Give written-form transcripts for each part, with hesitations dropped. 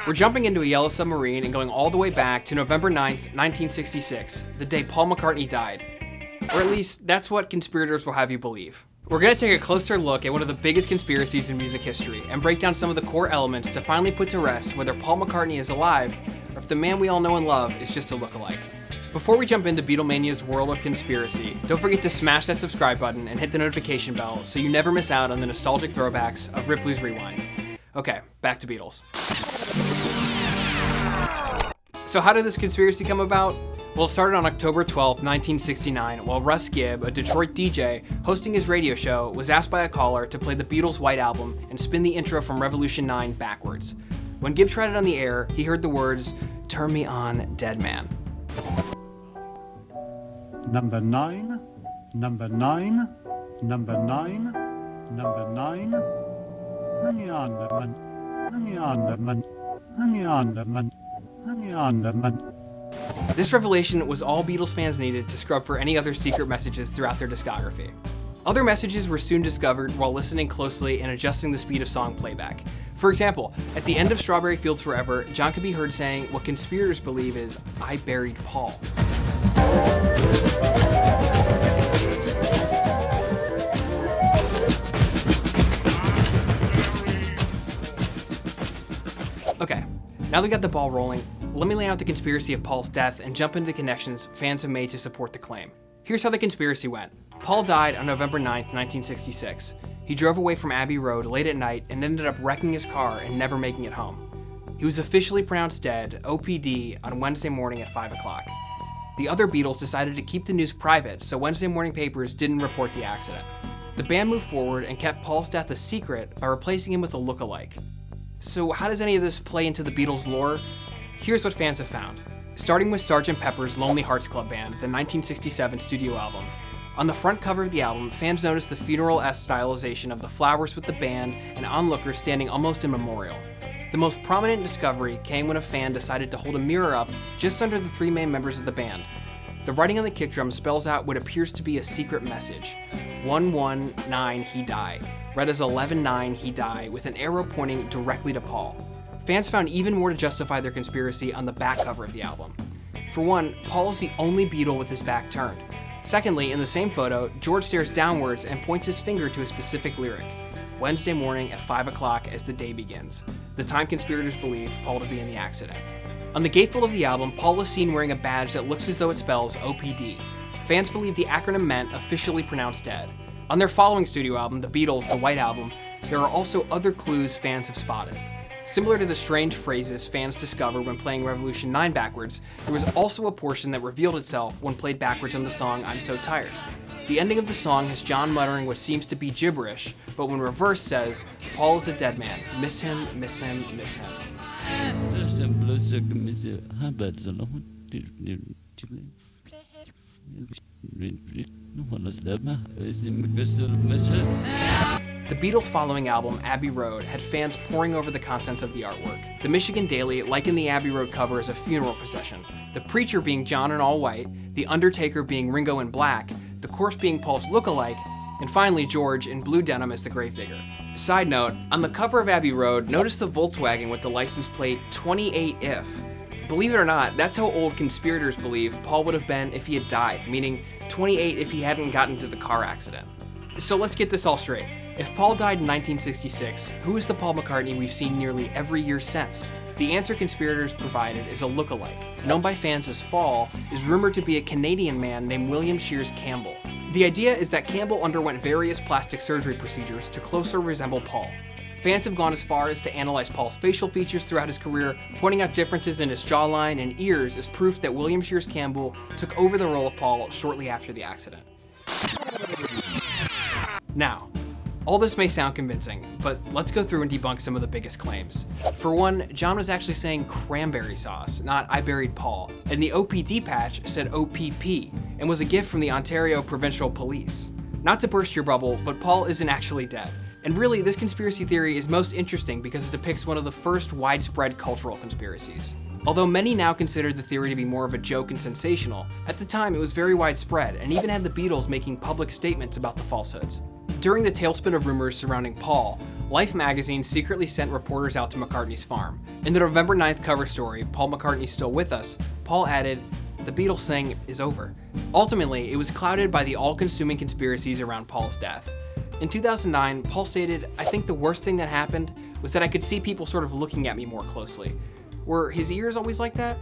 We're jumping into a yellow submarine and going all the way back to November 9th, 1966, the day Paul McCartney died. Or at least, that's what conspirators will have you believe. We're going to take a closer look at one of the biggest conspiracies in music history and break down some of the core elements to finally put to rest whether Paul McCartney is alive or if the man we all know and love is just a lookalike. Before we jump into Beatlemania's world of conspiracy, don't forget to smash that subscribe button and hit the notification bell so you never miss out on the nostalgic throwbacks of Ripley's Rewind. Okay, back to Beatles. So how did this conspiracy come about? Well, it started on October 12, 1969, while Russ Gibb, a Detroit DJ hosting his radio show, was asked by a caller to play the Beatles' White Album and spin the intro from Revolution 9 backwards. When Gibb tried it on the air, he heard the words, "Turn me on, dead man." Number 9, number 9, number 9, number 9, Underman, Underman, Underman, Underman. This revelation was all Beatles fans needed to scrub for any other secret messages throughout their discography. Other messages were soon discovered while listening closely and adjusting the speed of song playback. For example, at the end of Strawberry Fields Forever, John could be heard saying what conspirators believe is, "I buried Paul." Okay, now that we got the ball rolling, let me lay out the conspiracy of Paul's death and jump into the connections fans have made to support the claim. Here's how the conspiracy went. Paul died on November 9th, 1966. He drove away from Abbey Road late at night and ended up wrecking his car and never making it home. He was officially pronounced dead, OPD, on Wednesday morning at 5 o'clock. The other Beatles decided to keep the news private, so Wednesday morning papers didn't report the accident. The band moved forward and kept Paul's death a secret by replacing him with a lookalike. So how does any of this play into the Beatles' lore? Here's what fans have found. Starting with Sgt. Pepper's Lonely Hearts Club Band, the 1967 studio album. On the front cover of the album, fans noticed the funeral-esque stylization of the flowers with the band and onlookers standing almost in memorial. The most prominent discovery came when a fan decided to hold a mirror up just under the three main members of the band. The writing on the kick drum spells out what appears to be a secret message. 119 he die, read as 119 he die, with an arrow pointing directly to Paul. Fans found even more to justify their conspiracy on the back cover of the album. For one, Paul is the only Beatle with his back turned. Secondly, in the same photo, George stares downwards and points his finger to a specific lyric. Wednesday morning at 5 o'clock as the day begins, the time conspirators believe Paul to be in the accident. On the gatefold of the album, Paul is seen wearing a badge that looks as though it spells OPD. Fans believe the acronym meant officially pronounced dead. On their following studio album, The Beatles, The White Album, there are also other clues fans have spotted. Similar to the strange phrases fans discovered when playing Revolution 9 backwards, there was also a portion that revealed itself when played backwards on the song I'm So Tired. The ending of the song has John muttering what seems to be gibberish, but when reversed says, Paul is a dead man, miss him, miss him, miss him. The Beatles' following album, Abbey Road, had fans poring over the contents of the artwork. The Michigan Daily likened the Abbey Road cover as a funeral procession, the preacher being John in all white, the Undertaker being Ringo in black, the corpse being Paul's lookalike, and finally George in blue denim as the gravedigger. Side note, on the cover of Abbey Road, notice the Volkswagen with the license plate 28if. Believe it or not, that's how old conspirators believe Paul would have been if he had died, meaning 28 if he hadn't gotten into the car accident. So let's get this all straight. If Paul died in 1966, who is the Paul McCartney we've seen nearly every year since? The answer conspirators provided is a lookalike. Known by fans as Fall, is rumored to be a Canadian man named William Shears Campbell. The idea is that Campbell underwent various plastic surgery procedures to closer resemble Paul. Fans have gone as far as to analyze Paul's facial features throughout his career, pointing out differences in his jawline and ears as proof that William Shears Campbell took over the role of Paul shortly after the accident. Now, all this may sound convincing, but let's go through and debunk some of the biggest claims. For one, John was actually saying cranberry sauce, not I buried Paul, and the OPD patch said OPP, and was a gift from the Ontario Provincial Police. Not to burst your bubble, but Paul isn't actually dead. And really, this conspiracy theory is most interesting because it depicts one of the first widespread cultural conspiracies. Although many now consider the theory to be more of a joke and sensational, at the time it was very widespread and even had the Beatles making public statements about the falsehoods. During the tailspin of rumors surrounding Paul, Life magazine secretly sent reporters out to McCartney's farm. In the November 9th cover story, Paul McCartney's Still With Us, Paul added, "The Beatles thing is over." Ultimately, it was clouded by the all-consuming conspiracies around Paul's death. In 2009, Paul stated, "I think the worst thing that happened was that I could see people sort of looking at me more closely." Were his ears always like that?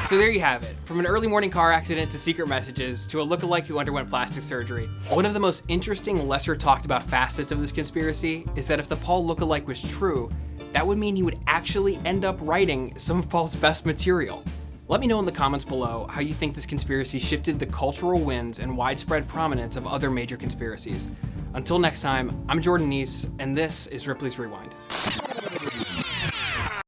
So there you have it. From an early morning car accident to secret messages to a lookalike who underwent plastic surgery. One of the most interesting, lesser talked about facets of this conspiracy is that if the Paul lookalike was true, that would mean he would actually end up writing some of Paul's best material. Let me know in the comments below how you think this conspiracy shifted the cultural winds and widespread prominence of other major conspiracies. Until next time, I'm Jordan Neese, and this is Ripley's Rewind.